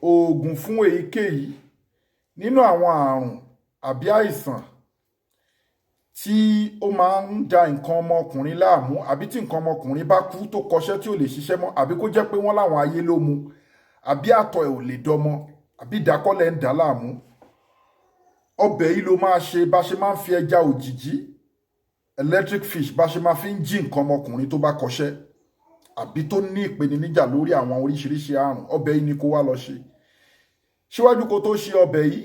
oògùn fún èyíkéyìí nínú àwọn àrùn àbí àìsàn tí ó máa ń da nǹkan ọmọkùnrin láàmú àbí tí nǹkan ọmọkùnrin bá kú tó kọṣẹ́ tí ò lè ṣiṣẹ́ mọ́ àbí kó jẹ́ pé wọ́n láwọn ayé ló mu àbí àtọ̀ ẹ̀ ò lè dọmọ àbí ìdákọ́lẹ̀ ń dà láàmú. Ọbẹ̀ yìí ló máa ṣe bá ṣe máa ń fi ẹja òjìjí electric fish bá ṣe máa fi ń jí nǹkan ọmọkùnrin tó bá kọṣẹ́ àbí tó ní ìpèníjà lórí àwọn oríṣiríṣi àrùn. Ọbẹ̀ yìí ni kó wá lọ ṣe. Síwájú kó tó ṣe ọbẹ̀ yìí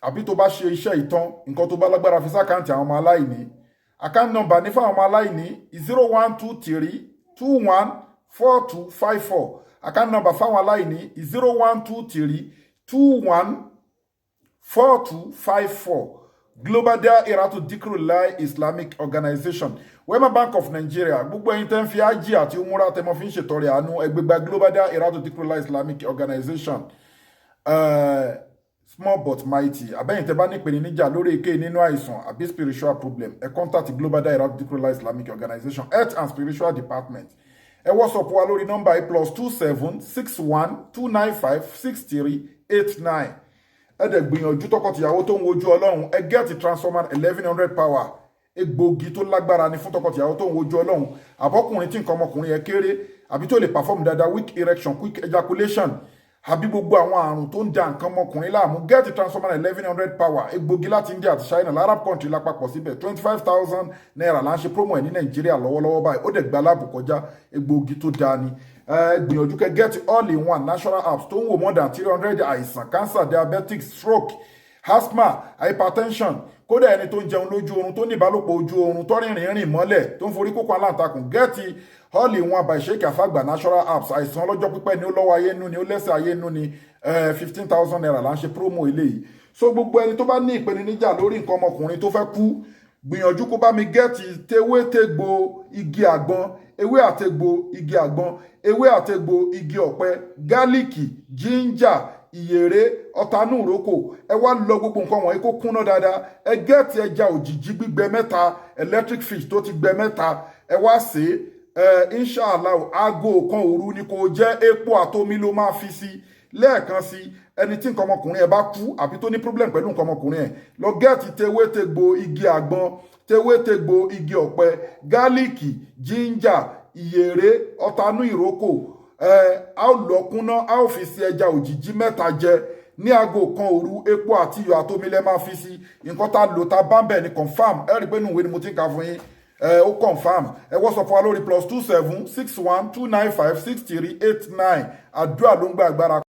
àbí tó bá ṣe iṣẹ́ ìtàn nǹkan tó bá lágbára fi sákàǹtì àwọn ọmọ aláìní. Account number ní fáwọn ọmọ aláìní 0123214254. Account number fáwọn aláìní 0123214254. Global Dahiratu Dhikrlahi Islamic Organization. Wema Bank of Nigeria. Gbogbo ẹ̀yin tẹ́ ń fi ájì àti umura tẹ́ mọ́ fi ń ṣètọrẹ àánú ẹgbẹgbà Global Dahiratu Dhikrlahi Islamic Organization. Small but mighty. Abẹ́yìn tẹ́ bá ní ìpèníjà lórí èké nínú àìsàn àbí spiritual problem. Ẹ contact Global Dahiratu Dhikrlahi Islamic Organization Health and Spiritual Department. Ẹ WhatsApp wa lórí nọ́mbà yìí +2761295638 ẹ dẹ̀ gbìyànjú tọkọtìyàwó tó ń wojú Ọlọ́run ẹ gẹ́ẹ̀tì transformer 1100 power egbògi tó lágbára ni fún tọkọtìyàwó tó ń wojú Ọlọ́run àbọ́kùnrin tí nǹkan ọmọkùnrin ẹ kéré àbí tó lè perform dáadáa weak erection quick ejaculation àbí gbogbo àwọn àrùn tó ń da nǹkan ọmọkùnrin láàmú gẹ́ẹ̀tì transformer 1100 power egbògi láti India àti China l'arab country lápapọ̀ síbẹ̀ 25,000 naira là ń ṣe promo ẹ̀ ní Nàìjíríà lọ́wọ́lọ́wọ́ báyìí ó dẹ̀ gba aláàbò kọjá egbògi tó dáa ni. Gbìyànjú kẹ́ get all in one national apps tó ń wò more than 300 àìsàn cancer diabetes stroke asthma hypertension kódà ẹni tó ń jẹun lójú oorun tó ní ìbálòpọ̀ ojú oorun tó rìnrìn mọ́lẹ̀ tó ń forí kókó aláǹtakùn gẹ́ẹ̀tì all in one by Sheikh Afagba national apps àìsàn ọlọ́jọ́ pípẹ́ ni ó lọ́wọ́ ayé nú ni ó lẹ́sẹ̀ ayé nú ni 15,000 naira là ń ṣe promo eléyìí. So gbogbo ẹni tó bá ní ìpèníjà lórí nǹkan ọmọkùnrin tó fẹ́ kú gbìyànjú kó bá mi gẹ́ẹ̀tì tewétegbò igi àgbọn ewé àtegbò igi àgbọn ewé àtegbò igi ọ̀pẹ gálíìkì jíńjà ìyèrè ọ̀tánúrókò ẹ wá lọ gbogbo nǹkan wọ̀nyí kó kúnná dáadáa ẹ gẹ́ẹ̀tì ẹja òjìjí gbígbẹ mẹ́ta electric fish tó ti gbẹ mẹ́ta ẹ wá sè é inshallah aago kan òru ni kò jẹ́ epo àtomi ló máa fi sí lẹ́ẹ̀kan sí ẹni tí nǹkan ọmọkùnrin ẹ bá kú àbí tó ní problem pẹ̀lú nǹkan ọmọkùnrin ẹ lọ gẹ́ẹ̀tì tewétegbò igi àgbọn tewétegbò igi ọ̀pẹ gálíìkì jíńjà ìyèrè ọ̀tánú ìrókò a ó lọ kúnná a ó fi sí ẹja òjìjí mẹ́ta jẹ ní aago kan òru epo àti iyọ̀ àtomi lẹ́ máa fi sí nǹkan tá lò tá bá ń bẹ̀ ni confam ẹ rí i pé nínú ìwé ni mo ti ń ka fún yín ó confam ẹ WhatsApp wa lórí +2761295638 àdúrà ló ń gba agbára.